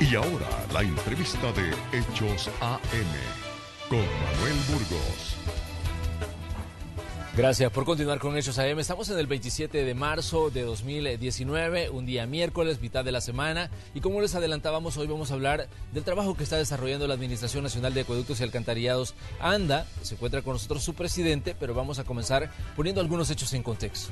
Y ahora la entrevista de Hechos AM con Manuel Burgos. Gracias por continuar con Hechos AM. Estamos en el 27 de marzo de 2019, un día miércoles, mitad de la semana. Y como les adelantábamos, hoy vamos a hablar del trabajo que está desarrollando la Administración Nacional de Acueductos y Alcantarillados, ANDA. Se encuentra con nosotros su presidente, pero vamos a comenzar poniendo algunos hechos en contexto.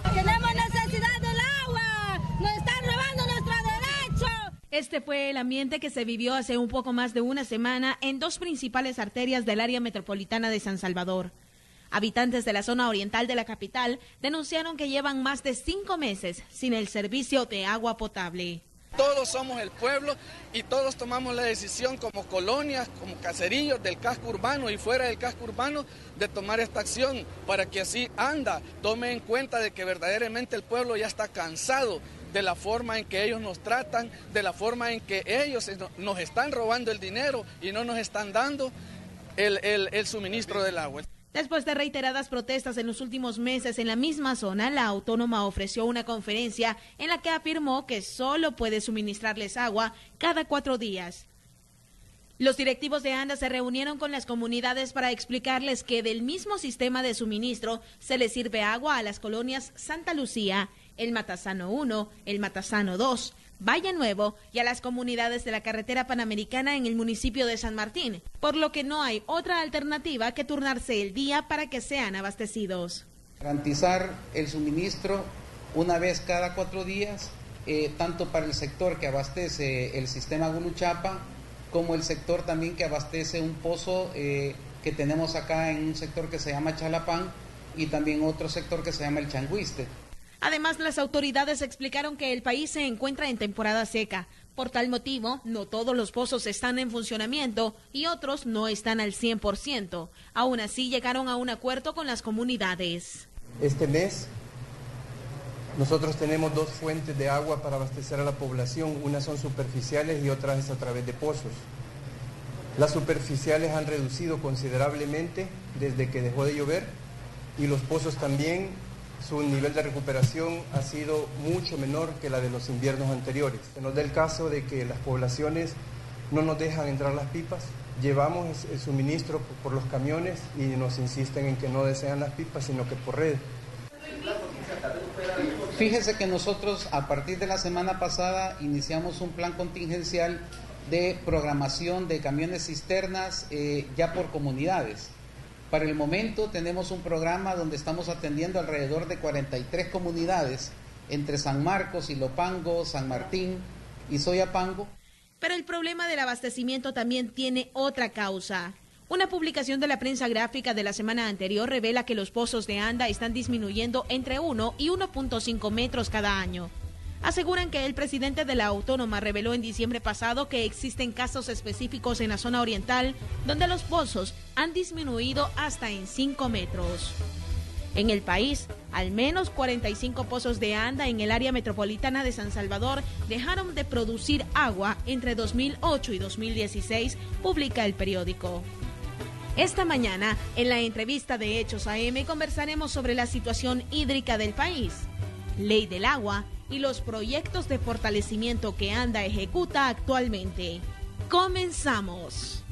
Tenemos necesidad del agua, nos están robando nuestro derecho. Este fue el ambiente que se vivió hace un poco más de una semana en dos principales arterias del área metropolitana de San Salvador. Habitantes de la zona oriental de la capital denunciaron que llevan más de 5 meses sin el servicio de agua potable. Todos somos el pueblo y todos tomamos la decisión como colonias, como caseríos del casco urbano y fuera del casco urbano de tomar esta acción para que así ANDA tome en cuenta de que verdaderamente el pueblo ya está cansado de la forma en que ellos nos tratan, de la forma en que ellos nos están robando el dinero y no nos están dando el suministro del agua. Después de reiteradas protestas en los últimos meses en la misma zona, la autónoma ofreció una conferencia en la que afirmó que solo puede suministrarles agua cada 4 días. Los directivos de ANDA se reunieron con las comunidades para explicarles que del mismo sistema de suministro se les sirve agua a las colonias Santa Lucía, El Matasano 1, El Matasano 2, Valle Nuevo y a las comunidades de la carretera panamericana en el municipio de San Martín, por lo que no hay otra alternativa que turnarse el día para que sean abastecidos. Garantizar el suministro una vez cada 4 días, tanto para el sector que abastece el sistema Guluchapa, como el sector también que abastece un pozo que tenemos acá en un sector que se llama Chalapán y también otro sector que se llama el Changuiste. Además, las autoridades explicaron que el país se encuentra en temporada seca. Por tal motivo, no todos los pozos están en funcionamiento y otros no están al 100%. Aún así, llegaron a un acuerdo con las comunidades. Este mes, nosotros tenemos 2 fuentes de agua para abastecer a la población. Unas son superficiales y otras es a través de pozos. Las superficiales han reducido considerablemente desde que dejó de llover y los pozos también. Su nivel de recuperación ha sido mucho menor que la de los inviernos anteriores. Se nos da el caso de que las poblaciones no nos dejan entrar las pipas, llevamos el suministro por los camiones y nos insisten en que no desean las pipas, sino que por red. Fíjese que nosotros a partir de la semana pasada iniciamos un plan contingencial de programación de camiones cisternas ya por comunidades. Para el momento tenemos un programa donde estamos atendiendo alrededor de 43 comunidades entre San Marcos, Ilopango, San Martín y Soyapango. Pero el problema del abastecimiento también tiene otra causa. Una publicación de la prensa gráfica de la semana anterior revela que los pozos de ANDA están disminuyendo entre 1 y 1.5 metros cada año. Aseguran que el presidente de la autónoma reveló en diciembre pasado que existen casos específicos en la zona oriental donde los pozos han disminuido hasta en 5 metros. En el país, al menos 45 pozos de ANDA en el área metropolitana de San Salvador dejaron de producir agua entre 2008 y 2016, publica el periódico. Esta mañana, en la entrevista de Hechos AM, conversaremos sobre la situación hídrica del país, ley del agua y los proyectos de fortalecimiento que ANDA ejecuta actualmente. Comenzamos.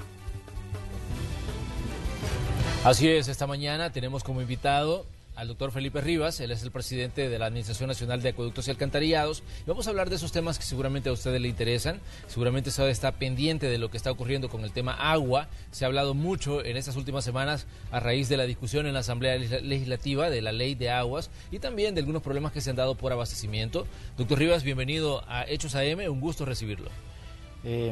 Así es, esta mañana tenemos como invitado al doctor Felipe Rivas. Él es el presidente de la Administración Nacional de Acueductos y Alcantarillados. Y vamos a hablar de esos temas que seguramente a ustedes le interesan. Seguramente usted está pendiente de lo que está ocurriendo con el tema agua. Se ha hablado mucho en estas últimas semanas a raíz de la discusión en la Asamblea Legislativa de la Ley de Aguas y también de algunos problemas que se han dado por abastecimiento. Doctor Rivas, bienvenido a Hechos AM. Un gusto recibirlo.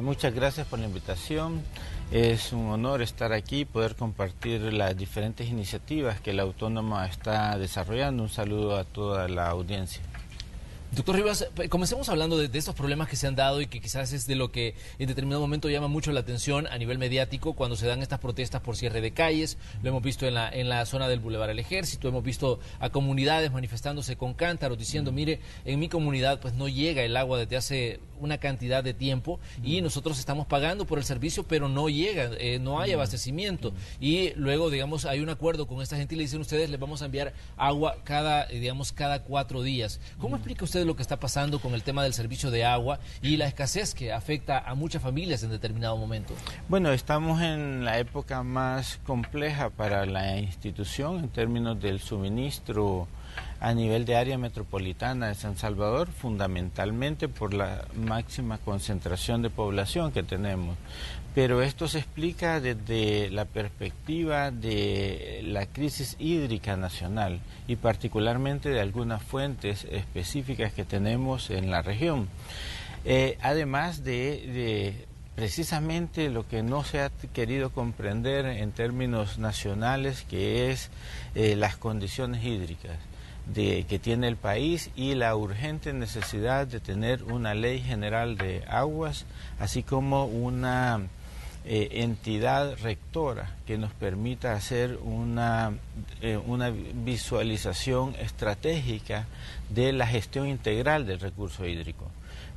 Muchas gracias por la invitación. Es un honor estar aquí, poder compartir las diferentes iniciativas que la Autónoma está desarrollando. Un saludo a toda la audiencia. Doctor Rivas, comencemos hablando de estos problemas que se han dado y que quizás es de lo que en determinado momento llama mucho la atención a nivel mediático cuando se dan estas protestas por cierre de calles. Lo hemos visto en la zona del Boulevard del Ejército, hemos visto a comunidades manifestándose con cántaros diciendo, mire, en mi comunidad pues no llega el agua desde hace una cantidad de tiempo y nosotros estamos pagando por el servicio, pero no llega, no hay abastecimiento. Y luego, digamos, hay un acuerdo con esta gente y le dicen ustedes, les vamos a enviar agua cada 4 días. ¿Cómo explica usted lo que está pasando con el tema del servicio de agua y la escasez que afecta a muchas familias en determinado momento? Bueno, estamos en la época más compleja para la institución en términos del suministro a nivel de área metropolitana de San Salvador, fundamentalmente por la máxima concentración de población que tenemos. Pero esto se explica desde la perspectiva de la crisis hídrica nacional y particularmente de algunas fuentes específicas que tenemos en la región. Además de precisamente lo que no se ha querido comprender en términos nacionales, que es las condiciones hídricas que tiene el país y la urgente necesidad de tener una ley general de aguas, así como una entidad rectora que nos permita hacer una visualización estratégica de la gestión integral del recurso hídrico.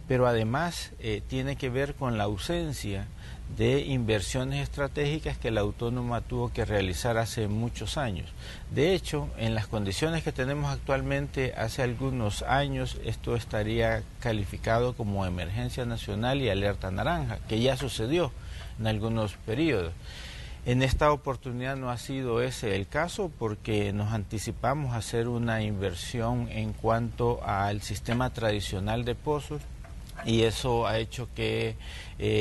Pero además tiene que ver con la ausencia de inversiones estratégicas que la autónoma tuvo que realizar hace muchos años. De hecho, en las condiciones que tenemos actualmente, hace algunos años esto estaría calificado como emergencia nacional y alerta naranja, que ya sucedió en algunos periodos. En esta oportunidad no ha sido ese el caso porque nos anticipamos a hacer una inversión en cuanto al sistema tradicional de pozos, y eso ha hecho que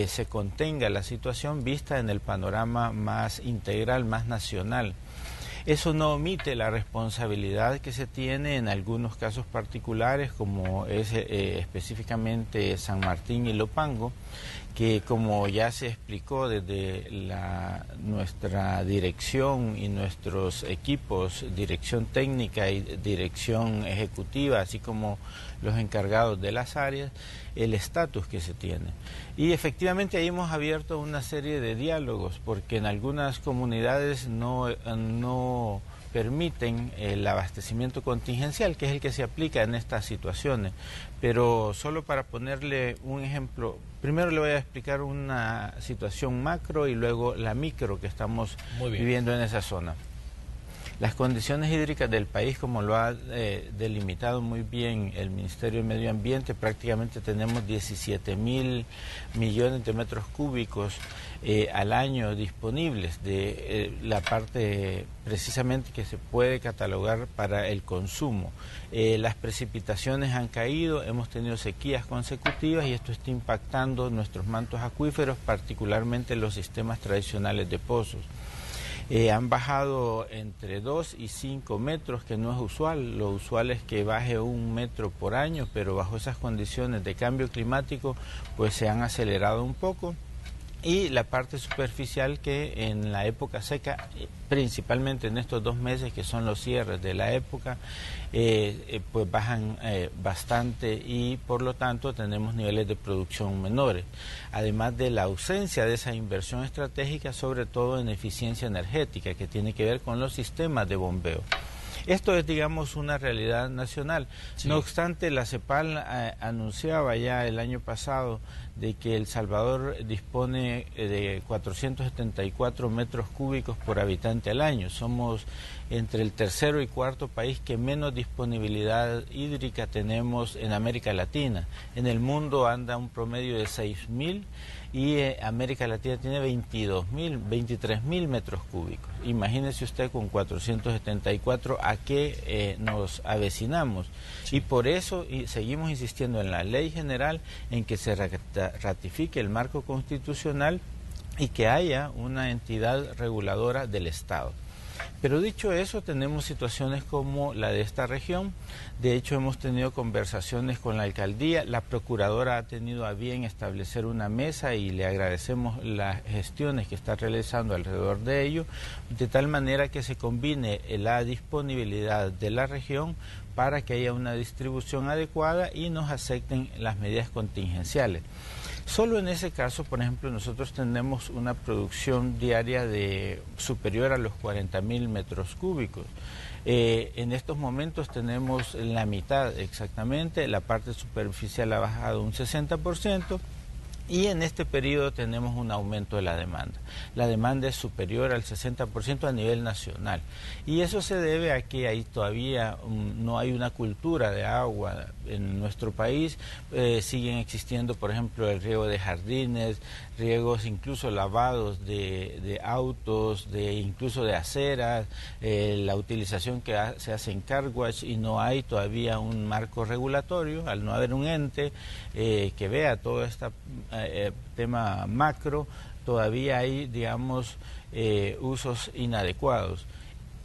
se contenga la situación vista en el panorama más integral, más nacional. Eso no omite la responsabilidad que se tiene en algunos casos particulares, como es específicamente San Martín y Lopango, que como ya se explicó desde nuestra dirección y nuestros equipos, dirección técnica y dirección ejecutiva, así como los encargados de las áreas, el estatus que se tiene. Y efectivamente ahí hemos abierto una serie de diálogos, porque en algunas comunidades no permiten el abastecimiento contingencial, que es el que se aplica en estas situaciones. Pero solo para ponerle un ejemplo, primero le voy a explicar una situación macro y luego la micro que estamos viviendo en esa zona. Las condiciones hídricas del país, como lo ha delimitado muy bien el Ministerio de Medio Ambiente, prácticamente tenemos 17.000 millones de metros cúbicos al año disponibles de la parte precisamente que se puede catalogar para el consumo. Las precipitaciones han caído, hemos tenido sequías consecutivas y esto está impactando nuestros mantos acuíferos, particularmente los sistemas tradicionales de pozos. Han bajado entre 2 y 5 metros, que no es usual. Lo usual es que baje 1 metro por año, pero bajo esas condiciones de cambio climático pues se han acelerado un poco. Y la parte superficial, que en la época seca, principalmente en estos 2 meses que son los cierres de la época, pues bajan bastante y por lo tanto tenemos niveles de producción menores. Además de la ausencia de esa inversión estratégica, sobre todo en eficiencia energética, que tiene que ver con los sistemas de bombeo. Esto es, digamos, una realidad nacional. Sí. No obstante, la CEPAL anunciaba ya el año pasado de que El Salvador dispone de 474 metros cúbicos por habitante al año. Somos entre el tercero y cuarto país que menos disponibilidad hídrica tenemos en América Latina. En el mundo anda un promedio de 6.000 y América Latina tiene 23.000 metros cúbicos. Imagínese usted con 474 a qué nos avecinamos. Sí. Y por eso seguimos insistiendo en la ley general, en que se ratifique el marco constitucional y que haya una entidad reguladora del Estado. Pero dicho eso, tenemos situaciones como la de esta región. De hecho, hemos tenido conversaciones con la alcaldía. La procuradora ha tenido a bien establecer una mesa y le agradecemos las gestiones que está realizando alrededor de ello, de tal manera que se combine la disponibilidad de la región para que haya una distribución adecuada y nos acepten las medidas contingenciales. Solo en ese caso, por ejemplo, nosotros tenemos una producción diaria superior a los 40.000 metros cúbicos. En estos momentos tenemos la mitad exactamente, la parte superficial ha bajado un 60%. Y en este periodo tenemos un aumento de la demanda. La demanda es superior al 60% a nivel nacional. Y eso se debe a que ahí todavía no hay una cultura de agua en nuestro país. Siguen existiendo, por ejemplo, el riego de jardines, riegos incluso lavados de autos, incluso de aceras, la utilización que se hace en car wash, y no hay todavía un marco regulatorio, al no haber un ente que vea todo este tema macro. Todavía hay, digamos, usos inadecuados.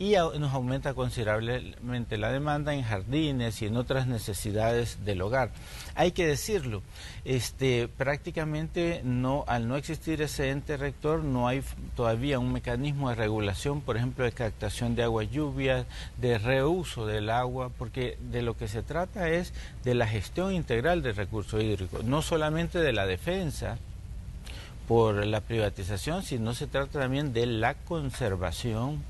Y nos aumenta considerablemente la demanda en jardines y en otras necesidades del hogar. Hay que decirlo, prácticamente al no existir ese ente rector, no hay todavía un mecanismo de regulación, por ejemplo, de captación de agua lluvia, de reuso del agua, porque de lo que se trata es de la gestión integral del recurso hídrico, no solamente de la defensa por la privatización, sino se trata también de la conservación,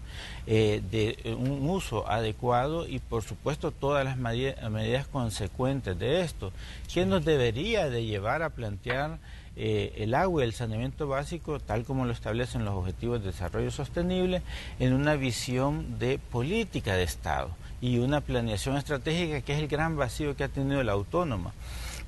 de un uso adecuado y por supuesto todas las medidas consecuentes de esto, que nos debería de llevar a plantear el agua y el saneamiento básico, tal como lo establecen los Objetivos de Desarrollo Sostenible, en una visión de política de Estado y una planeación estratégica, que es el gran vacío que ha tenido la autónoma.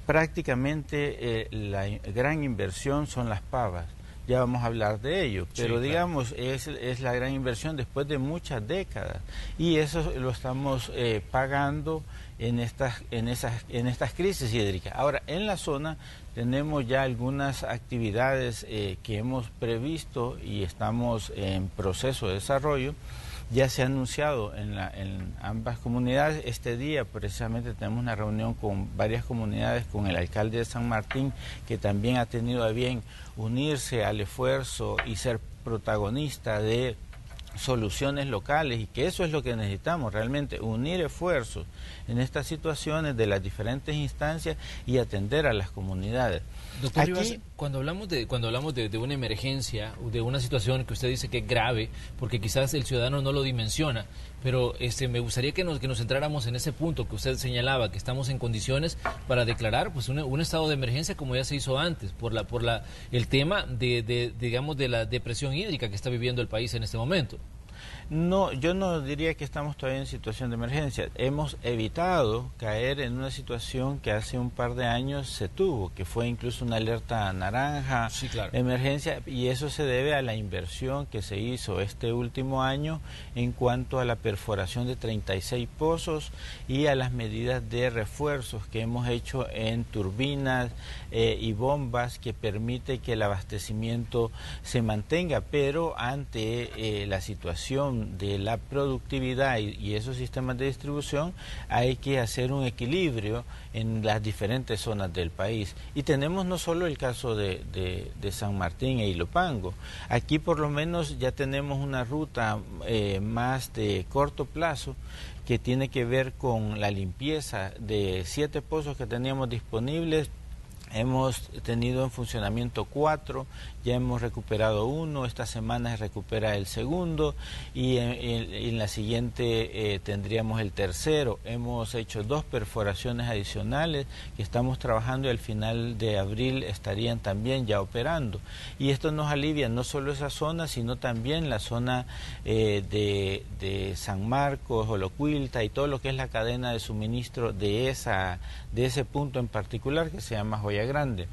Prácticamente la gran inversión son las pavas, ya vamos a hablar de ello, pero sí, digamos, es la gran inversión después de muchas décadas, y eso lo estamos pagando en estas crisis hídricas. Ahora, en la zona tenemos ya algunas actividades que hemos previsto y estamos en proceso de desarrollo. Ya se ha anunciado en ambas comunidades. Este día precisamente tenemos una reunión con varias comunidades, con el alcalde de San Martín, que también ha tenido a bien unirse al esfuerzo y ser protagonista de soluciones locales, y que eso es lo que necesitamos realmente, unir esfuerzos en estas situaciones de las diferentes instancias y atender a las comunidades. Doctor Rivas, cuando hablamos de una emergencia, de una situación que usted dice que es grave, porque quizás el ciudadano no lo dimensiona, pero me gustaría que nos centráramos en ese punto que usted señalaba, que estamos en condiciones para declarar pues un estado de emergencia como ya se hizo antes, por el tema digamos, de la depresión hídrica que está viviendo el país en este momento. No, yo no diría que estamos todavía en situación de emergencia. Hemos evitado caer en una situación que hace un par de años se tuvo, que fue incluso una alerta naranja, sí, claro, emergencia, y eso se debe a la inversión que se hizo este último año en cuanto a la perforación de 36 pozos y a las medidas de refuerzos que hemos hecho en turbinas y bombas, que permite que el abastecimiento se mantenga, pero ante la situación de la productividad y esos sistemas de distribución, hay que hacer un equilibrio en las diferentes zonas del país. Y tenemos no solo el caso de San Martín e Ilopango. Aquí por lo menos ya tenemos una ruta más de corto plazo, que tiene que ver con la limpieza de 7 pozos que teníamos disponibles. Hemos tenido en funcionamiento 4, ya hemos recuperado 1, esta semana se recupera el segundo, y en la siguiente tendríamos el tercero. Hemos hecho 2 perforaciones adicionales que estamos trabajando, y al final de abril estarían también ya operando. Y esto nos alivia no solo esa zona, sino también la zona de San Marcos, Jolocuilta, y todo lo que es la cadena de suministro de ese punto en particular, que se llama Joya Grande.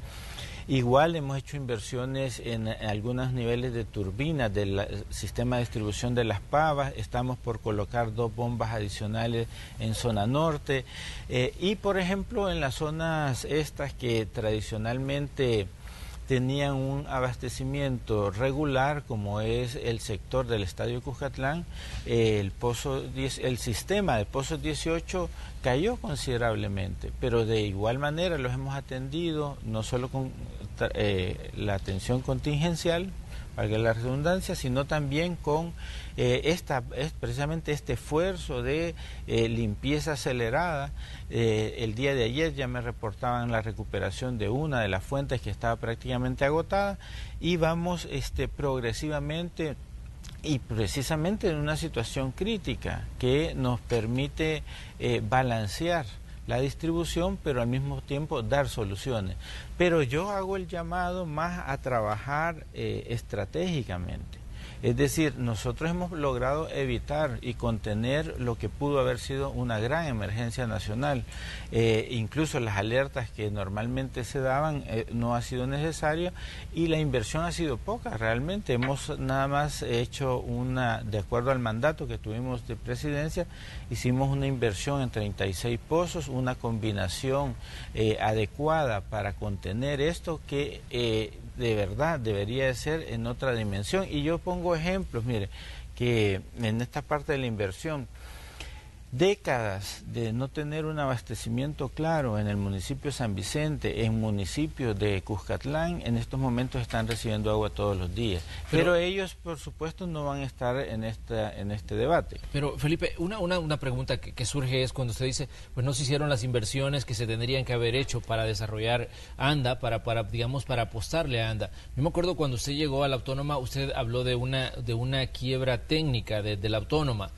Igual hemos hecho inversiones en algunos niveles de turbinas del sistema de distribución de las pavas. Estamos por colocar 2 bombas adicionales en zona norte, y por ejemplo en las zonas estas que tradicionalmente tenían un abastecimiento regular, como es el sector del Estadio Cuscatlán, el sistema de Pozos 18 cayó considerablemente, pero de igual manera los hemos atendido, no solo con la atención contingencial, valga la redundancia, sino también con precisamente este esfuerzo de limpieza acelerada. El día de ayer ya me reportaban la recuperación de una de las fuentes que estaba prácticamente agotada, y vamos progresivamente y precisamente en una situación crítica que nos permite balancear la distribución, pero al mismo tiempo dar soluciones. Pero yo hago el llamado más a trabajar estratégicamente. Es decir, nosotros hemos logrado evitar y contener lo que pudo haber sido una gran emergencia nacional. Incluso las alertas que normalmente se daban no ha sido necesaria, y la inversión ha sido poca realmente. Hemos nada más hecho de acuerdo al mandato que tuvimos de presidencia, hicimos una inversión en 36 pozos, una combinación adecuada para contener esto que de verdad debería de ser en otra dimensión. Y yo pongo ejemplos, mire, que en esta parte de la inversión, décadas de no tener un abastecimiento claro en el municipio de San Vicente, en municipios de Cuscatlán, en estos momentos están recibiendo agua todos los días. Pero ellos, por supuesto, no van a estar en este debate. Pero, Felipe, una pregunta que surge es cuando usted dice, pues no se hicieron las inversiones que se tendrían que haber hecho para desarrollar ANDA, para apostarle a ANDA. Yo me acuerdo cuando usted llegó a la Autónoma, usted habló de una quiebra técnica de la Autónoma.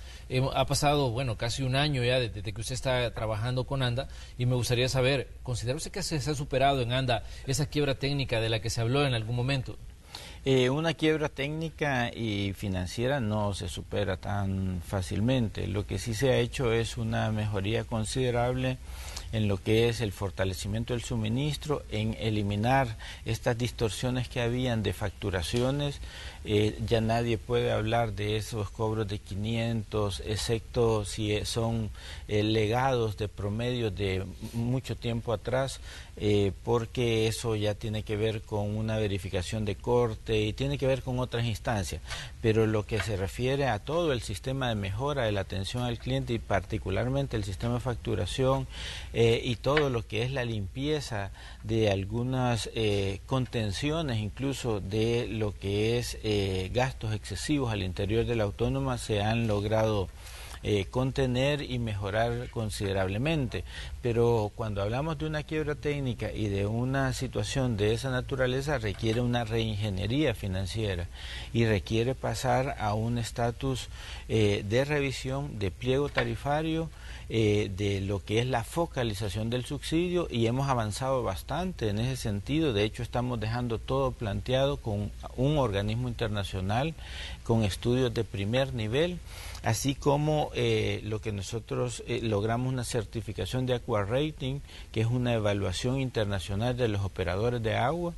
Ha pasado, bueno, casi un año ya desde que usted está trabajando con ANDA, y me gustaría saber, ¿considera usted que se ha superado en ANDA esa quiebra técnica de la que se habló en algún momento? Una quiebra técnica y financiera no se supera tan fácilmente. Lo que sí se ha hecho es una mejoría considerable en lo que es el fortalecimiento del suministro, en eliminar estas distorsiones que habían de facturaciones. Ya nadie puede hablar de esos cobros de 500, excepto si son legados de promedio de mucho tiempo atrás, porque eso ya tiene que ver con una verificación de corte y tiene que ver con otras instancias. Pero lo que se refiere a todo el sistema de mejora de la atención al cliente, y particularmente el sistema de facturación, y todo lo que es la limpieza de algunas contenciones, incluso de lo que es gastos excesivos al interior de la Autónoma, se han logrado contener y mejorar considerablemente. Pero cuando hablamos de una quiebra técnica y de una situación de esa naturaleza, requiere una reingeniería financiera y requiere pasar a un estatus de revisión de pliego tarifario, de lo que es la focalización del subsidio, y hemos avanzado bastante en ese sentido. De hecho, estamos dejando todo planteado con un organismo internacional, con estudios de primer nivel, así como lo que nosotros logramos una certificación de Aqua Rating, que es una evaluación internacional de los operadores de agua,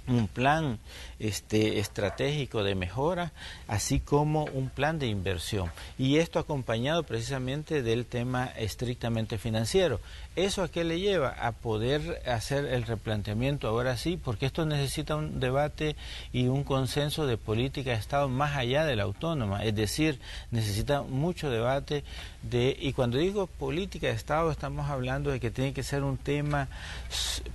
un plan estratégico de mejora, así como un plan de inversión, y esto acompañado precisamente del tema estrictamente financiero. ¿Eso a qué le lleva? A poder hacer el replanteamiento ahora sí, porque esto necesita un debate y un consenso de política de Estado más allá de la Autónoma, es decir, necesita mucho debate y cuando digo política de Estado estamos hablando de que tiene que ser un tema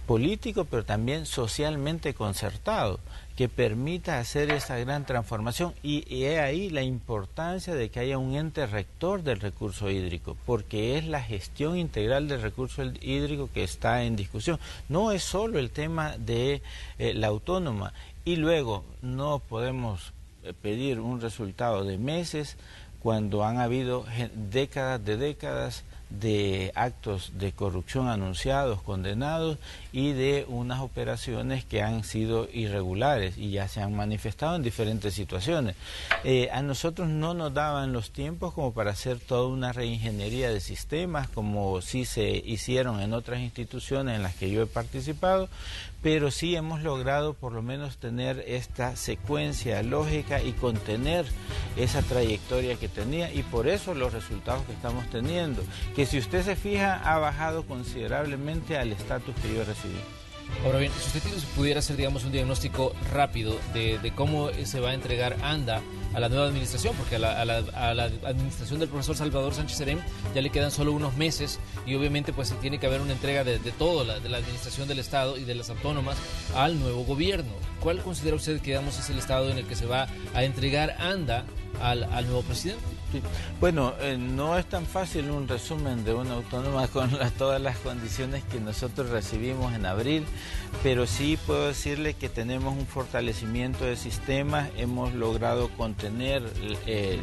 político, pero también socialmente concertado, que permita hacer esa gran transformación, y es ahí la importancia de que haya un ente rector del recurso hídrico, porque es la gestión integral del recurso hídrico que está en discusión. No es solo el tema de la Autónoma, y luego no podemos pedir un resultado de meses cuando han habido décadas de actos de corrupción anunciados, condenados, y de unas operaciones que han sido irregulares y ya se han manifestado en diferentes situaciones. A nosotros no nos daban los tiempos como para hacer toda una reingeniería de sistemas, como sí se hicieron en otras instituciones en las que yo he participado, pero sí hemos logrado por lo menos tener esta secuencia lógica y contener esa trayectoria que tenía, y por eso los resultados que estamos teniendo, que si usted se fija ha bajado considerablemente al estatus que yo recibí. Ahora bien, si usted pudiera hacer, digamos, un diagnóstico rápido de cómo se va a entregar ANDA la nueva administración, porque a la administración del profesor Salvador Sánchez Serén ya le quedan solo unos meses y obviamente pues tiene que haber una entrega de todo, de la administración del Estado y de las autónomas al nuevo gobierno. ¿Cuál considera usted que, digamos, es el estado en el que se va a entregar ANDA al nuevo presidente? Sí. Bueno, no es tan fácil un resumen de una autónoma con todas las condiciones que nosotros recibimos en abril, pero sí puedo decirle que tenemos un fortalecimiento de sistemas, hemos logrado contener,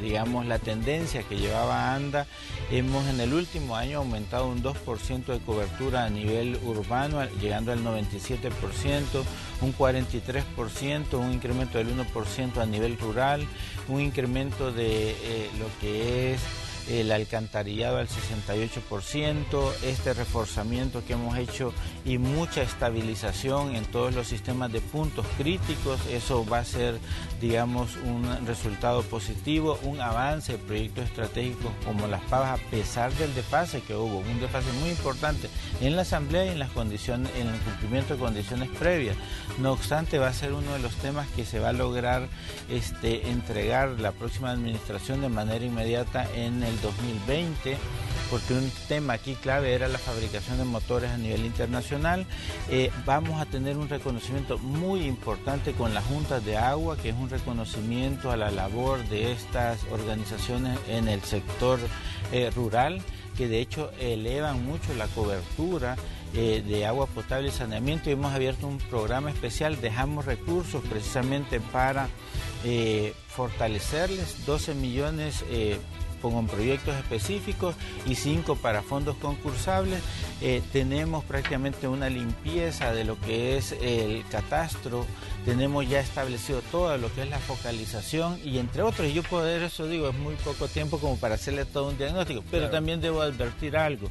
digamos, la tendencia que llevaba ANDA, hemos en el último año aumentado un 2% de cobertura a nivel urbano, llegando al 97%, un 43%, un incremento del 1% a nivel rural, un incremento de lo que es el alcantarillado al 68%, este reforzamiento que hemos hecho y mucha estabilización en todos los sistemas de puntos críticos, eso va a ser, digamos, un resultado positivo, un avance de proyectos estratégicos como Las Pavas, a pesar del desfase que hubo, un desfase muy importante en la Asamblea y en las condiciones, en el cumplimiento de condiciones previas. No obstante, va a ser uno de los temas que se va a lograr entregar la próxima administración de manera inmediata en el 2020, porque un tema aquí clave era la fabricación de motores a nivel internacional. Vamos a tener un reconocimiento muy importante con las juntas de agua, que es un reconocimiento a la labor de estas organizaciones en el sector rural, que de hecho elevan mucho la cobertura de agua potable y saneamiento, y hemos abierto un programa especial, dejamos recursos precisamente para fortalecerles, 12 millones con proyectos específicos y 5 para fondos concursables. Tenemos prácticamente una limpieza de lo que es el catastro, tenemos ya establecido todo lo que es la focalización y entre otros, y yo por eso digo, es muy poco tiempo como para hacerle todo un diagnóstico, pero claro, también debo advertir algo,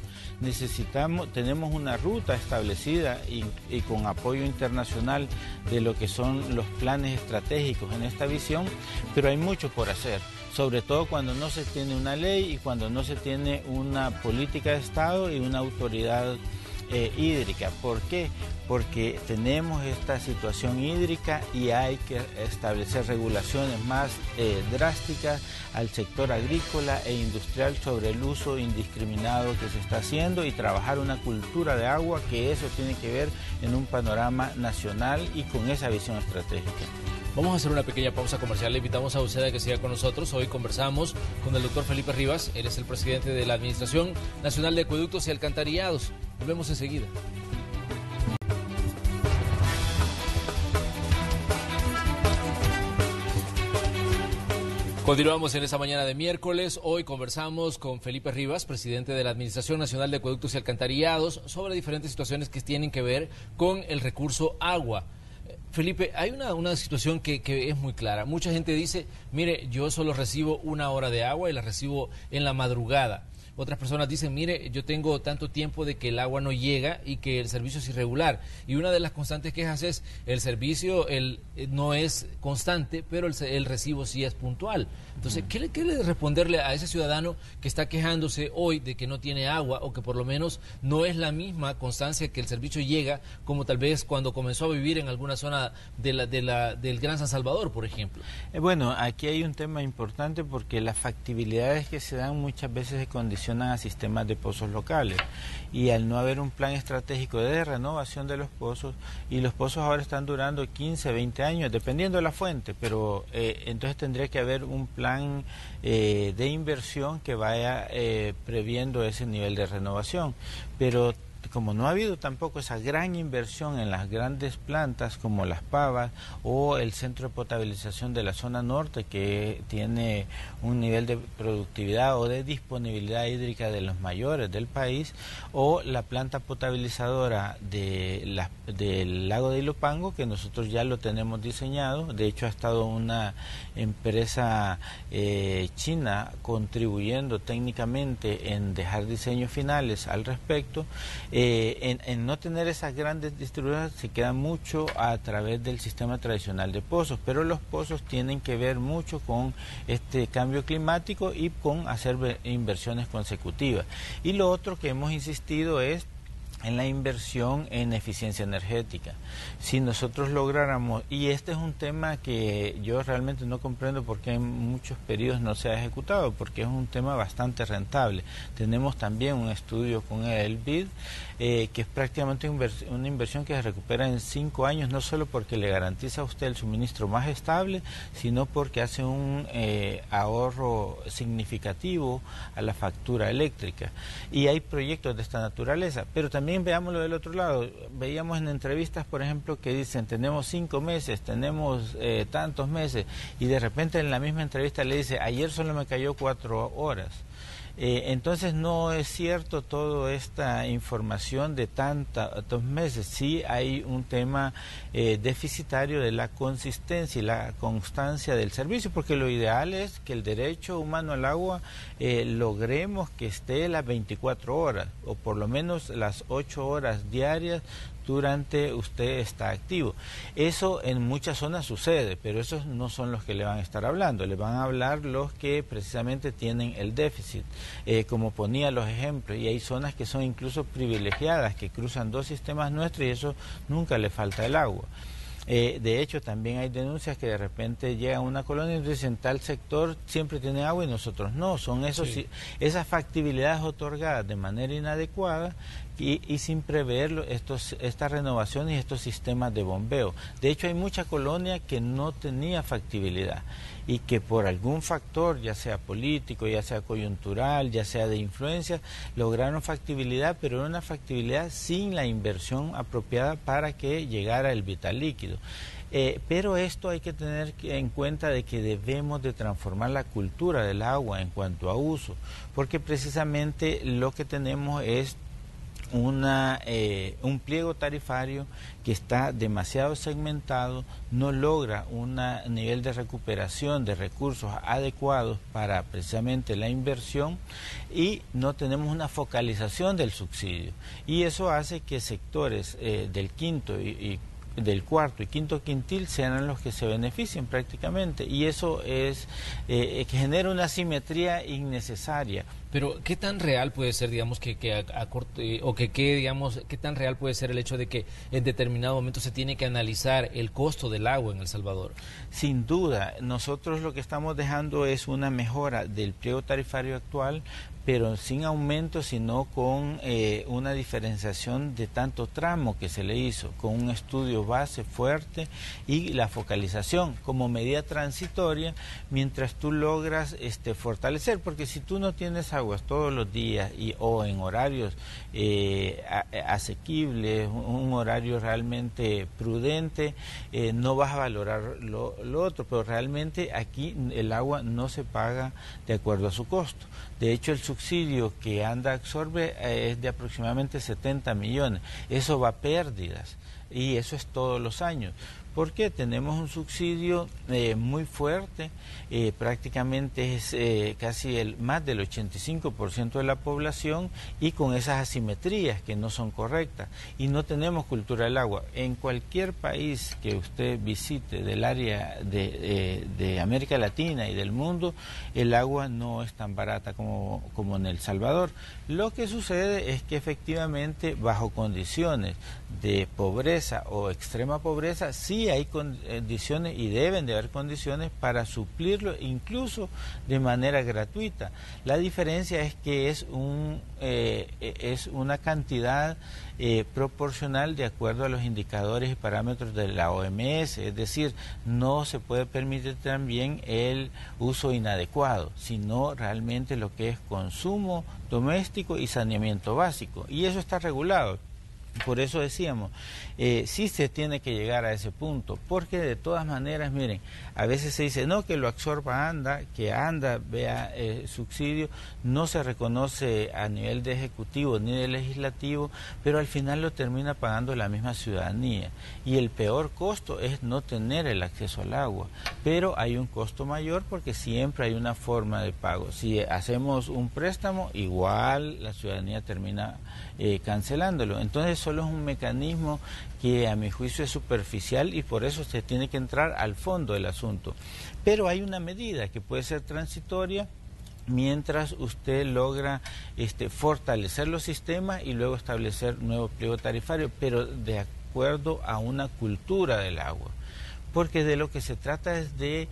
tenemos una ruta establecida y con apoyo internacional de lo que son los planes estratégicos en esta visión, pero hay mucho por hacer, sobre todo cuando no se tiene una ley y cuando no se tiene una política de Estado y una autoridad hídrica. ¿Por qué? Porque tenemos esta situación hídrica y hay que establecer regulaciones más drásticas al sector agrícola e industrial sobre el uso indiscriminado que se está haciendo y trabajar una cultura de agua, que eso tiene que ver en un panorama nacional y con esa visión estratégica. Vamos a hacer una pequeña pausa comercial. Le invitamos a usted a que siga con nosotros. Hoy conversamos con el doctor Felipe Rivas. Él es el presidente de la Administración Nacional de Acueductos y Alcantarillados. Volvemos enseguida. Continuamos en esta mañana de miércoles. Hoy conversamos con Felipe Rivas, presidente de la Administración Nacional de Acueductos y Alcantarillados, sobre diferentes situaciones que tienen que ver con el recurso agua. Felipe, hay una situación que es muy clara. Mucha gente dice, mire, yo solo recibo 1 hora de agua y la recibo en la madrugada. Otras personas dicen, mire, yo tengo tanto tiempo de que el agua no llega y que el servicio es irregular. Y una de las constantes quejas es, el servicio no es constante, pero el recibo sí es puntual. Entonces, ¿qué le responderle a ese ciudadano que está quejándose hoy de que no tiene agua o que por lo menos no es la misma constancia que el servicio llega, como tal vez cuando comenzó a vivir en alguna zona del Gran San Salvador, por ejemplo? Bueno, aquí hay un tema importante porque las factibilidades que se dan muchas veces se condicionan a sistemas de pozos locales, y al no haber un plan estratégico de renovación de los pozos, y los pozos ahora están durando 15, 20 años, dependiendo de la fuente, pero entonces tendría que haber un plan de inversión que vaya previendo ese nivel de renovación, pero como no ha habido tampoco esa gran inversión en las grandes plantas como Las Pavas o el centro de potabilización de la zona norte, que tiene un nivel de productividad o de disponibilidad hídrica de los mayores del país, o la planta potabilizadora del lago de Ilopango, que nosotros ya lo tenemos diseñado. De hecho, ha estado una empresa china contribuyendo técnicamente en dejar diseños finales al respecto. En no tener esas grandes distribuidoras se queda mucho a través del sistema tradicional de pozos, pero los pozos tienen que ver mucho con este cambio climático y con hacer inversiones consecutivas. Y lo otro que hemos insistido es en la inversión en eficiencia energética. Si nosotros lográramos, y este es un tema que yo realmente no comprendo por qué en muchos periodos no se ha ejecutado, porque es un tema bastante rentable. Tenemos también un estudio con el BID, que es prácticamente una inversión que se recupera en 5 años, no solo porque le garantiza a usted el suministro más estable, sino porque hace un ahorro significativo a la factura eléctrica. Y hay proyectos de esta naturaleza, pero también veámoslo del otro lado. Veíamos en entrevistas, por ejemplo, que dicen tenemos 5 meses, tenemos tantos meses, y de repente en la misma entrevista le dice ayer solo me cayó 4 horas. Entonces no es cierto toda esta información de tantos meses. Sí hay un tema deficitario de la consistencia y la constancia del servicio, porque lo ideal es que el derecho humano al agua logremos que esté las 24 horas o por lo menos las 8 horas diarias durante usted está activo. Eso en muchas zonas sucede, pero esos no son los que le van a estar hablando, le van a hablar los que precisamente tienen el déficit, como ponía los ejemplos, y hay zonas que son incluso privilegiadas, que cruzan 2 sistemas nuestros y eso nunca le falta el agua. De hecho, también hay denuncias que de repente llega a una colonia y dicen tal sector siempre tiene agua y nosotros no. Son esas factibilidades otorgadas de manera inadecuada y sin prever estas renovaciones y estos sistemas de bombeo. De hecho, hay mucha colonia que no tenía factibilidad y que por algún factor, ya sea político, ya sea coyuntural, ya sea de influencia, lograron factibilidad, pero era una factibilidad sin la inversión apropiada para que llegara el vital líquido. Pero esto hay que tener en cuenta de que debemos de transformar la cultura del agua en cuanto a uso, porque precisamente lo que tenemos es un pliego tarifario que está demasiado segmentado, no logra un nivel de recuperación de recursos adecuados para precisamente la inversión y no tenemos una focalización del subsidio. Y eso hace que sectores del quinto y del cuarto y quinto quintil sean los que se beneficien prácticamente, y eso es que genera una asimetría innecesaria. Pero ¿qué tan real puede ser, digamos, qué tan real puede ser el hecho de que en determinado momento se tiene que analizar el costo del agua en El Salvador? Sin duda, nosotros lo que estamos dejando es una mejora del pliego tarifario actual, pero sin aumento, sino con una diferenciación de tanto tramo que se le hizo, con un estudio base fuerte y la focalización como medida transitoria mientras tú logras fortalecer, porque si tú no tienes aguas todos los días o en horarios asequibles, un horario realmente prudente, no vas a valorar lo otro, pero realmente aquí el agua no se paga de acuerdo a su costo. De hecho, el subsidio que ANDA absorbe es de aproximadamente 70 millones. Eso va a pérdidas y eso es todos los años. Porque tenemos un subsidio muy fuerte, prácticamente es casi más del 85% de la población, y con esas asimetrías que no son correctas, y no tenemos cultura del agua. En cualquier país que usted visite del área de América Latina y del mundo, el agua no es tan barata como en El Salvador. Lo que sucede es que efectivamente bajo condiciones de pobreza o extrema pobreza, sí hay condiciones y deben de haber condiciones para suplirlo incluso de manera gratuita. La diferencia es que es una cantidad proporcional de acuerdo a los indicadores y parámetros de la OMS, es decir, no se puede permitir también el uso inadecuado, sino realmente lo que es consumo doméstico y saneamiento básico, y eso está regulado. Por eso decíamos, sí se tiene que llegar a ese punto, porque de todas maneras, miren, a veces se dice, no, que lo absorba ANDA, que ANDA vea subsidio, no se reconoce a nivel de ejecutivo ni de legislativo, pero al final lo termina pagando la misma ciudadanía. Y el peor costo es no tener el acceso al agua, pero hay un costo mayor porque siempre hay una forma de pago. Si hacemos un préstamo, igual la ciudadanía termina cancelándolo. Entonces solo es un mecanismo que a mi juicio es superficial y por eso se tiene que entrar al fondo del asunto. Pero hay una medida que puede ser transitoria mientras usted logra fortalecer los sistemas y luego establecer nuevo pliego tarifario, pero de acuerdo a una cultura del agua. Porque de lo que se trata es de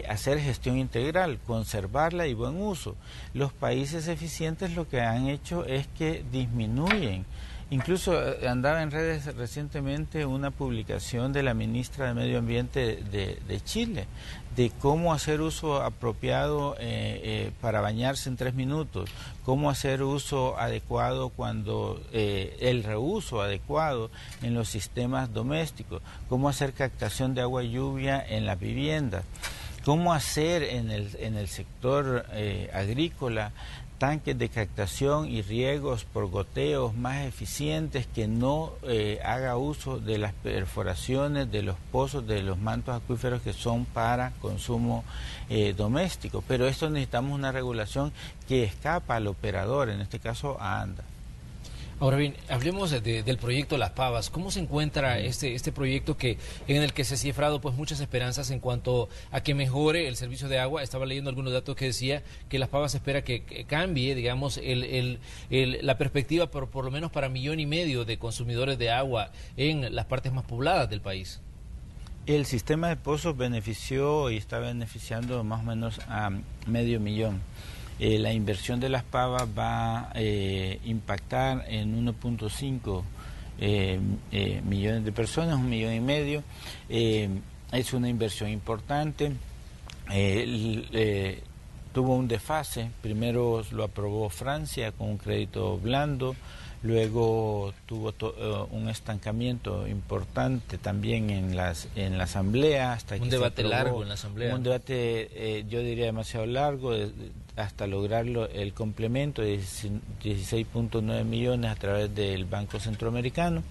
hacer gestión integral, conservarla y buen uso. Los países eficientes lo que han hecho es que disminuyen. Incluso andaba en redes recientemente una publicación de la ministra de Medio Ambiente de Chile, de cómo hacer uso apropiado para bañarse en 3 minutos, cómo hacer uso adecuado el reuso adecuado en los sistemas domésticos, cómo hacer captación de agua y lluvia en las viviendas, cómo hacer en el sector agrícola tanques de captación y riegos por goteos más eficientes, que no haga uso de las perforaciones de los pozos, de los mantos acuíferos que son para consumo doméstico. Pero esto necesitamos una regulación que escapa al operador, en este caso a ANDA. Ahora bien, hablemos del proyecto Las Pavas. ¿Cómo se encuentra este proyecto en el que se ha cifrado pues muchas esperanzas en cuanto a que mejore el servicio de agua? Estaba leyendo algunos datos que decía que Las Pavas espera que cambie, digamos, la perspectiva por lo menos para 1,5 millones de consumidores de agua en las partes más pobladas del país. El sistema de pozos benefició y está beneficiando más o menos a 500,000. La inversión de Las Pavas va a impactar en 1.5 millones de personas, 1,5 millones. Es una inversión importante. Tuvo un desfase. Primero lo aprobó Francia con un crédito blando. Luego tuvo un estancamiento importante también en la Asamblea. Hasta un debate largo en la Asamblea. Un debate, yo diría, demasiado largo, hasta lograrlo el complemento de 16.9 millones a través del Banco Centroamericano.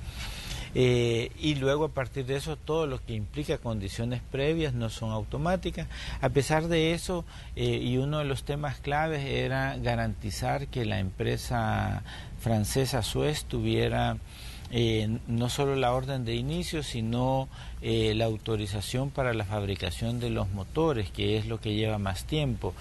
Y luego a partir de eso todo lo que implica condiciones previas no son automáticas. A pesar de eso, y uno de los temas claves era garantizar que la empresa francesa Suez tuviera no solo la orden de inicio, sino la autorización para la fabricación de los motores, que es lo que lleva más tiempo.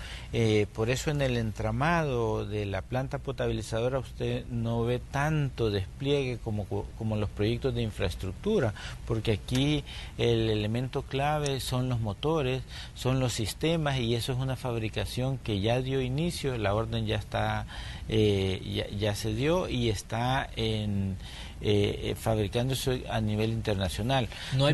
Por eso en el entramado de la planta potabilizadora usted no ve tanto despliegue como los proyectos de infraestructura, porque aquí el elemento clave son los motores, son los sistemas, y eso es una fabricación que ya dio inicio, la orden ya está, ya se dio y está fabricándose a nivel internacional. No hay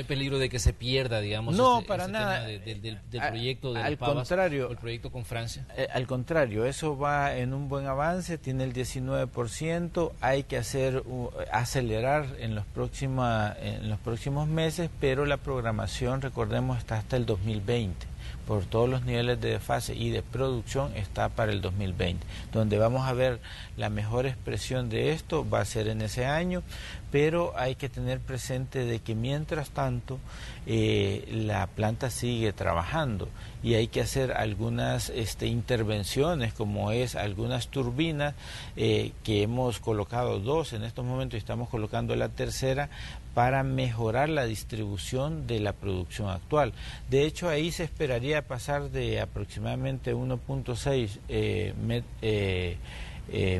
peligro de que se pierda, digamos, para nada del proyecto de al Las Pavas, contrario, o el proyecto con Francia. Al contrario, eso va en un buen avance, tiene el 19%, hay que acelerar en los próximos meses, pero la programación, recordemos, está hasta el 2020. Por todos los niveles de desfase y de producción está para el 2020. Donde vamos a ver la mejor expresión de esto va a ser en ese año, pero hay que tener presente de que mientras tanto la planta sigue trabajando y hay que hacer algunas intervenciones, como es algunas turbinas que hemos colocado 2 en estos momentos y estamos colocando la tercera para mejorar la distribución de la producción actual. De hecho, ahí se esperaría pasar de aproximadamente 1.6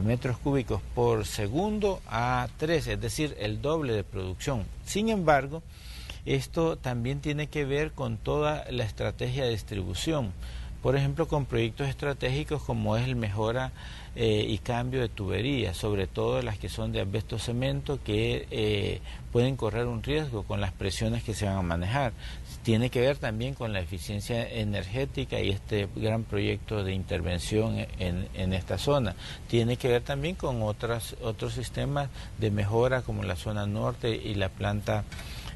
metros cúbicos por segundo a 3, es decir, el doble de producción. Sin embargo, esto también tiene que ver con toda la estrategia de distribución. Por ejemplo, con proyectos estratégicos como es el mejora y cambio de tuberías, sobre todo las que son de asbesto cemento, que pueden correr un riesgo con las presiones que se van a manejar. Tiene que ver también con la eficiencia energética y este gran proyecto de intervención en esta zona. Tiene que ver también con otros sistemas de mejora como la zona norte y la planta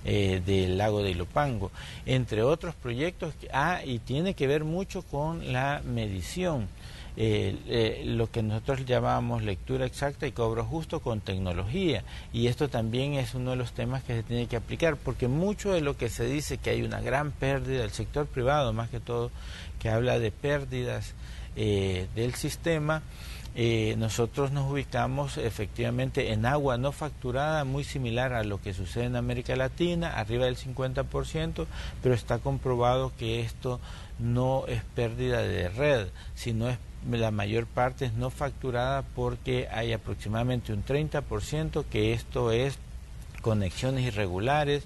del lago de Ilopango, entre otros proyectos. Y tiene que ver mucho con la medición, lo que nosotros llamamos lectura exacta y cobro justo con tecnología, y esto también es uno de los temas que se tiene que aplicar, porque mucho de lo que se dice que hay una gran pérdida del sector privado, más que todo, que habla de pérdidas del sistema, nosotros nos ubicamos efectivamente en agua no facturada, muy similar a lo que sucede en América Latina, arriba del 50%, pero está comprobado que esto no es pérdida de red, sino es la mayor parte es no facturada, porque hay aproximadamente un 30% que esto es conexiones irregulares,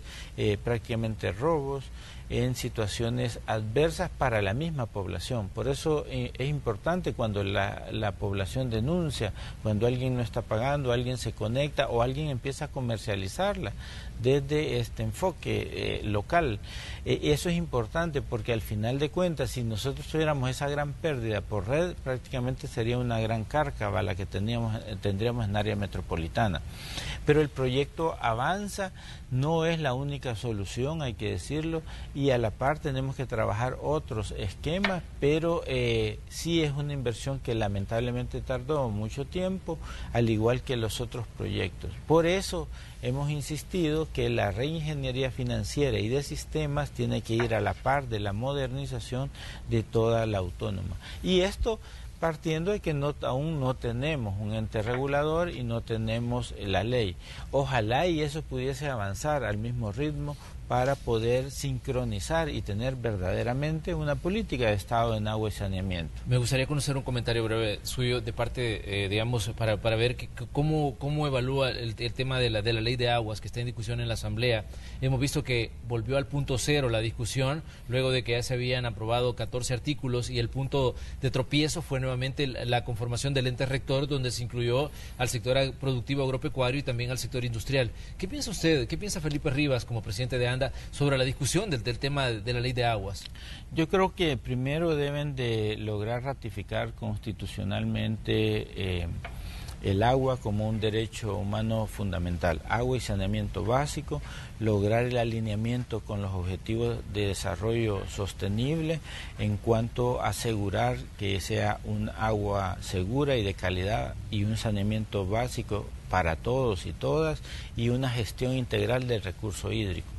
prácticamente robos, en situaciones adversas para la misma población. Por eso es importante cuando la población denuncia, cuando alguien no está pagando, alguien se conecta o alguien empieza a comercializarla desde este enfoque local. Eso es importante, porque al final de cuentas, si nosotros tuviéramos esa gran pérdida por red, prácticamente sería una gran cárcava la que tendríamos en área metropolitana. Pero el proyecto avanza, no es la única solución, hay que decirlo, y a la par tenemos que trabajar otros esquemas, pero sí es una inversión que lamentablemente tardó mucho tiempo, al igual que los otros proyectos. Por eso hemos insistido que la reingeniería financiera y de sistemas tiene que ir a la par de la modernización de toda la autónoma. Y esto partiendo de que aún no tenemos un ente regulador y no tenemos la ley. Ojalá y eso pudiese avanzar al mismo ritmo para poder sincronizar y tener verdaderamente una política de Estado en agua y saneamiento. Me gustaría conocer un comentario breve suyo de parte, digamos, para ver cómo evalúa el tema de la ley de aguas que está en discusión en la Asamblea. Hemos visto que volvió al punto cero la discusión, luego de que ya se habían aprobado 14 artículos, y el punto de tropiezo fue nuevamente la conformación del ente rector, donde se incluyó al sector productivo agropecuario y también al sector industrial. ¿Qué piensa usted, qué piensa Felipe Rivas como presidente de ANDA sobre la discusión del tema de la ley de aguas? Yo creo que primero deben de lograr ratificar constitucionalmente el agua como un derecho humano fundamental, agua y saneamiento básico, lograr el alineamiento con los objetivos de desarrollo sostenible en cuanto a asegurar que sea un agua segura y de calidad y un saneamiento básico para todos y todas, y una gestión integral del recurso hídrico.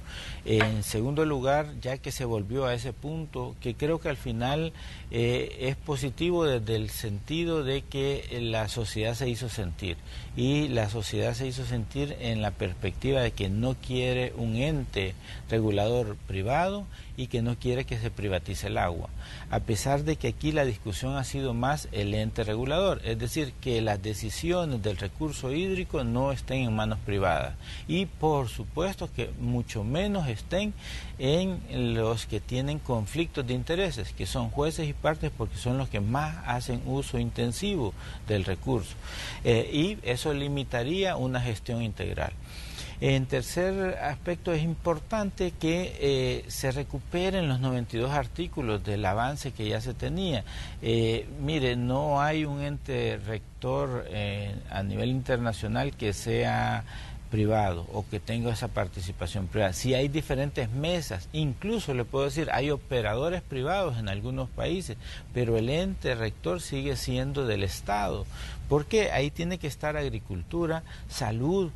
En segundo lugar, ya que se volvió a ese punto, que creo que al final es positivo desde el sentido de que la sociedad se hizo sentir, y la sociedad se hizo sentir en la perspectiva de que no quiere un ente regulador privado y que no quiere que se privatice el agua, a pesar de que aquí la discusión ha sido más el ente regulador, es decir, que las decisiones del recurso hídrico no estén en manos privadas, y por supuesto que mucho menos estén en los que tienen conflictos de intereses, que son jueces y partes, porque son los que más hacen uso intensivo del recurso, y eso limitaría una gestión integral. En tercer aspecto, es importante que se recuperen los 92 artículos del avance que ya se tenía. Mire, no hay un ente rector a nivel internacional que sea privado o que tenga esa participación privada. Sí hay diferentes mesas, incluso le puedo decir, hay operadores privados en algunos países, pero el ente rector sigue siendo del Estado, porque ahí tiene que estar agricultura, salud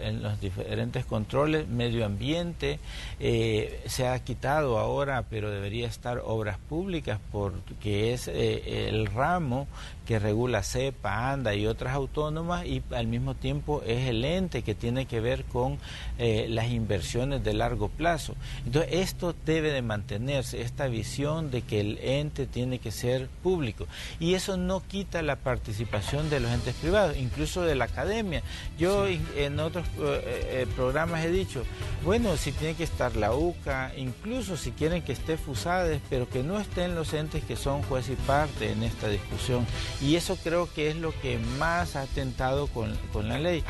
en los diferentes controles, medio ambiente, se ha quitado ahora, pero debería estar obras públicas, porque es el ramo que regula CEPA, ANDA y otras autónomas, y al mismo tiempo es el ente que tiene que ver con las inversiones de largo plazo. Entonces esto debe de mantenerse, esta visión de que el ente tiene que ser público, y eso no quita la participación de los entes privados, incluso de la academia. Yo en otros programas he dicho, bueno, si tiene que estar la UCA, incluso si quieren que esté FUSADES, pero que no estén los entes que son juez y parte en esta discusión. Y eso creo que es lo que más ha atentado con la ley,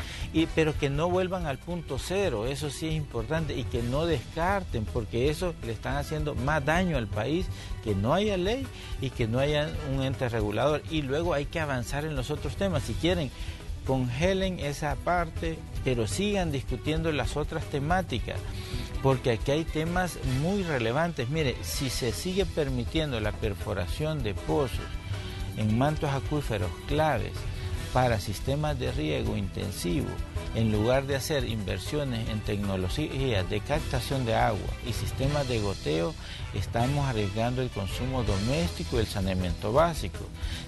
pero que no vuelvan al punto cero, eso sí es importante, y que no descarten, porque eso le están haciendo más daño al país, que no haya ley y que no haya un ente regulador. Y luego hay que avanzar en los otros temas. Si quieren, congelen esa parte, pero sigan discutiendo las otras temáticas, porque aquí hay temas muy relevantes. Mire, si se sigue permitiendo la perforación de pozos en mantos acuíferos claves para sistemas de riego intensivo, en lugar de hacer inversiones en tecnologías de captación de agua y sistemas de goteo, estamos arriesgando el consumo doméstico y el saneamiento básico.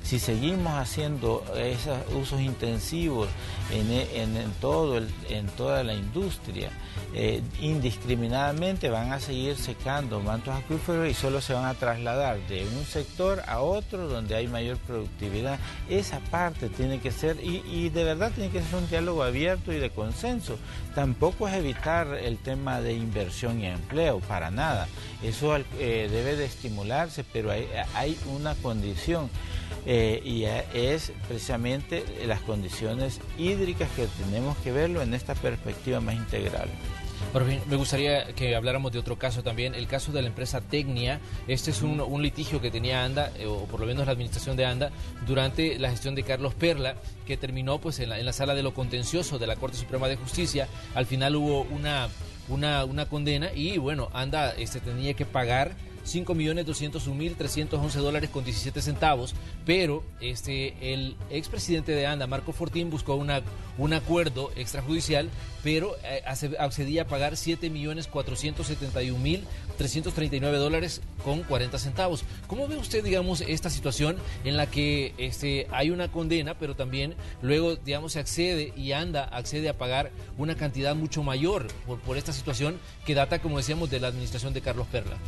Si seguimos haciendo esos usos intensivos en toda la industria, indiscriminadamente van a seguir secando mantos acuíferos y solo se van a trasladar de un sector a otro donde hay mayor productividad. Esa parte tiene que ser, y de verdad tiene que ser un diálogo abierto y de consenso. Tampoco es evitar el tema de inversión y empleo, para nada. Eso debe de estimularse, pero hay una condición y es precisamente las condiciones hídricas que tenemos que verlo en esta perspectiva más integral. Por fin, me gustaría que habláramos de otro caso también, el caso de la empresa Tecnia. Este es un litigio que tenía ANDA, o por lo menos la administración de ANDA, durante la gestión de Carlos Perla, que terminó pues en la sala de lo contencioso de la Corte Suprema de Justicia. Al final hubo una condena y bueno, ANDA tenía que pagar $5.201.311 con 17 centavos, pero el expresidente de ANDA, Marco Fortín, buscó un acuerdo extrajudicial, pero accedía a pagar $7.471.339 con 40 centavos. ¿Cómo ve usted, digamos, esta situación en la que hay una condena, pero también luego, digamos, se accede y ANDA accede a pagar una cantidad mucho mayor por esta situación que data, como decíamos, de la administración de Carlos Perla?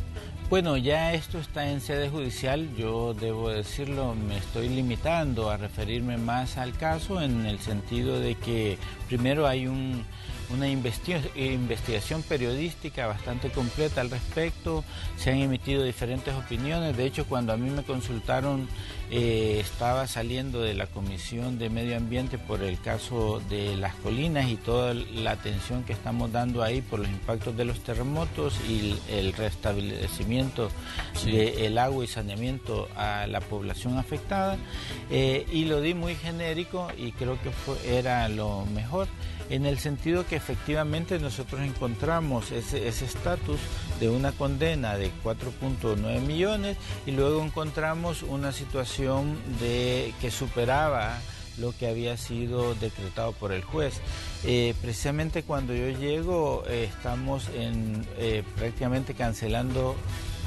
Bueno, ya esto está en sede judicial, yo debo decirlo, me estoy limitando a referirme más al caso en el sentido de que primero hay una investigación periodística bastante completa al respecto, se han emitido diferentes opiniones. De hecho, cuando a mí me consultaron, estaba saliendo de la Comisión de Medio Ambiente por el caso de las colinas y toda la atención que estamos dando ahí por los impactos de los terremotos y el restablecimiento del agua y saneamiento a la población afectada, y lo di muy genérico y creo que era lo mejor, en el sentido que efectivamente nosotros encontramos ese estatus de una condena de 4.9 millones y luego encontramos una situación que superaba lo que había sido decretado por el juez. Precisamente cuando yo llego estamos prácticamente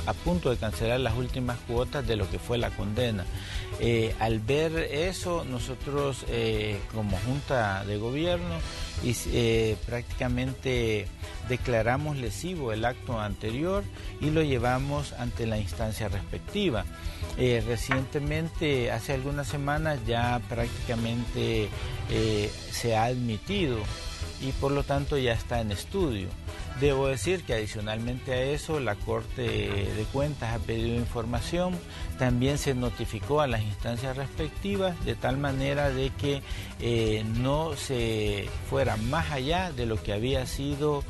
a punto de cancelar las últimas cuotas de lo que fue la condena. Al ver eso, nosotros como Junta de Gobierno prácticamente declaramos lesivo el acto anterior y lo llevamos ante la instancia respectiva. Recientemente, hace algunas semanas, ya prácticamente se ha admitido y por lo tanto ya está en estudio. Debo decir que adicionalmente a eso, la Corte de Cuentas ha pedido información, también se notificó a las instancias respectivas, de tal manera de que no se fuera más allá de lo que había sido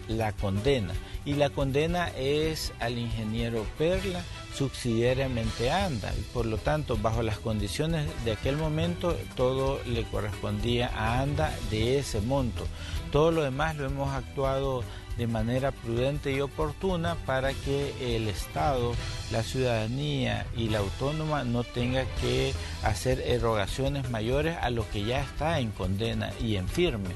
la condena. Y la condena es al ingeniero Perla, subsidiariamente a ANDA, y por lo tanto, bajo las condiciones de aquel momento, todo le correspondía a ANDA de ese monto. Todo lo demás lo hemos actuado de manera prudente y oportuna para que el Estado, la ciudadanía y la autónoma no tenga que hacer erogaciones mayores a lo que ya está en condena y en firme.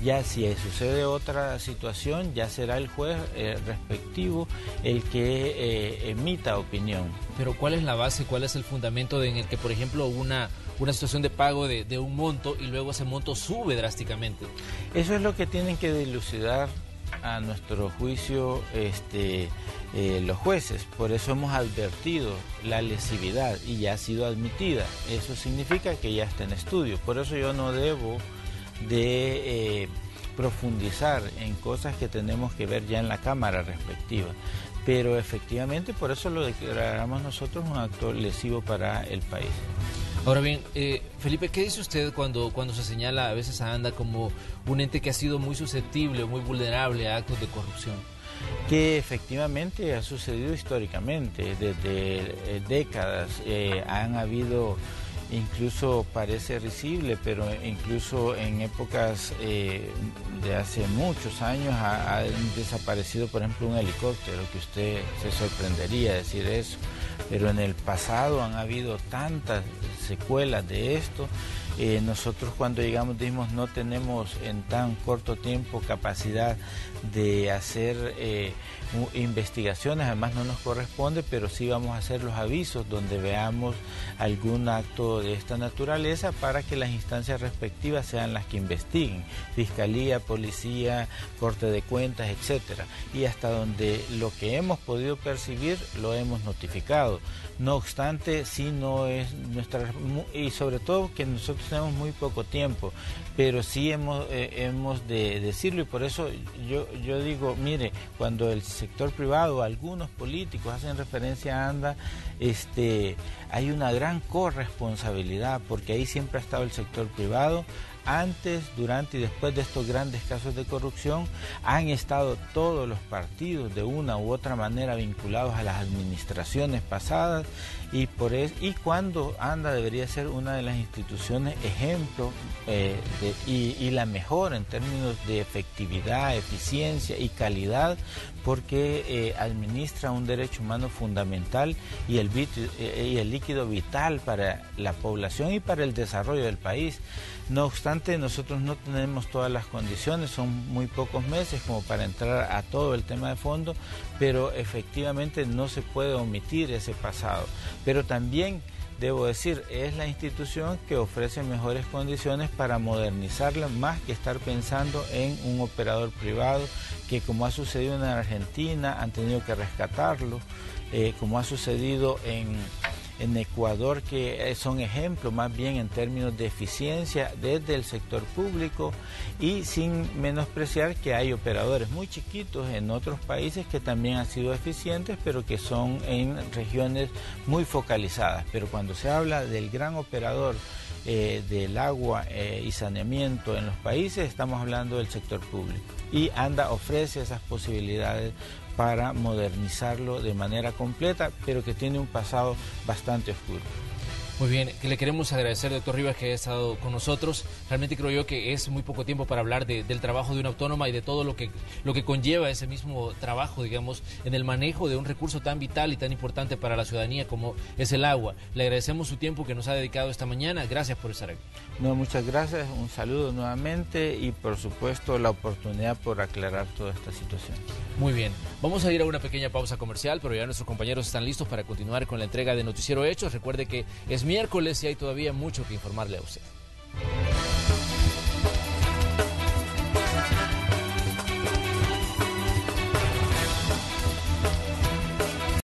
Ya si sucede otra situación, ya será el juez respectivo el que emita opinión. Pero ¿cuál es la base, cuál es el fundamento en el que, por ejemplo, una situación de pago de un monto y luego ese monto sube drásticamente? Eso es lo que tienen que dilucidar a nuestro juicio los jueces. Por eso hemos advertido la lesividad y ya ha sido admitida. Eso significa que ya está en estudio. Por eso yo no debo de profundizar en cosas que tenemos que ver ya en la Cámara respectiva. Pero efectivamente por eso lo declaramos nosotros un acto lesivo para el país. Ahora bien, Felipe, ¿qué dice usted cuando se señala a veces a ANDA como un ente que ha sido muy susceptible o muy vulnerable a actos de corrupción? Que efectivamente ha sucedido históricamente, desde décadas. Han habido, incluso parece risible, pero incluso en épocas de hace muchos años ha desaparecido, por ejemplo, un helicóptero, que usted se sorprendería decir eso. Pero en el pasado han habido tantas secuelas de esto. Nosotros cuando llegamos dijimos no tenemos en tan corto tiempo capacidad de hacer investigaciones, además no nos corresponde, pero sí vamos a hacer los avisos donde veamos algún acto de esta naturaleza para que las instancias respectivas sean las que investiguen, Fiscalía, Policía, Corte de Cuentas, etcétera, y hasta donde lo que hemos podido percibir lo hemos notificado. No obstante, sí no es nuestra, y sobre todo que nosotros tenemos muy poco tiempo, pero sí hemos de decirlo, y por eso yo digo, mire, cuando el sector privado, algunos políticos hacen referencia a ANDA, hay una gran corresponsabilidad, porque ahí siempre ha estado el sector privado. Antes, durante y después de estos grandes casos de corrupción, han estado todos los partidos de una u otra manera vinculados a las administraciones pasadas, y cuando ANDA debería ser una de las instituciones ejemplo y la mejor en términos de efectividad, eficiencia y calidad, porque administra un derecho humano fundamental y el líquido vital para la población y para el desarrollo del país. No obstante, nosotros no tenemos todas las condiciones, son muy pocos meses como para entrar a todo el tema de fondo, pero efectivamente no se puede omitir ese pasado. Pero también, debo decir, es la institución que ofrece mejores condiciones para modernizarla, más que estar pensando en un operador privado que, como ha sucedido en Argentina, han tenido que rescatarlo, como ha sucedido en Ecuador, que son ejemplos más bien en términos de eficiencia desde el sector público, y sin menospreciar que hay operadores muy chiquitos en otros países que también han sido eficientes, pero que son en regiones muy focalizadas. Pero cuando se habla del gran operador del agua y saneamiento en los países, estamos hablando del sector público, y ANDA ofrece esas posibilidades para modernizarlo de manera completa, pero que tiene un pasado bastante oscuro. Muy bien, que le queremos agradecer, doctor Rivas, que haya estado con nosotros. Realmente creo yo que es muy poco tiempo para hablar del trabajo de una autónoma y de todo lo que conlleva ese mismo trabajo, digamos, en el manejo de un recurso tan vital y tan importante para la ciudadanía como es el agua. Le agradecemos su tiempo que nos ha dedicado esta mañana. Gracias por estar aquí. No, muchas gracias, un saludo nuevamente y por supuesto la oportunidad por aclarar toda esta situación. Muy bien, vamos a ir a una pequeña pausa comercial, pero ya nuestros compañeros están listos para continuar con la entrega de Noticiero Hechos. Recuerde que es miércoles y hay todavía mucho que informarle a usted.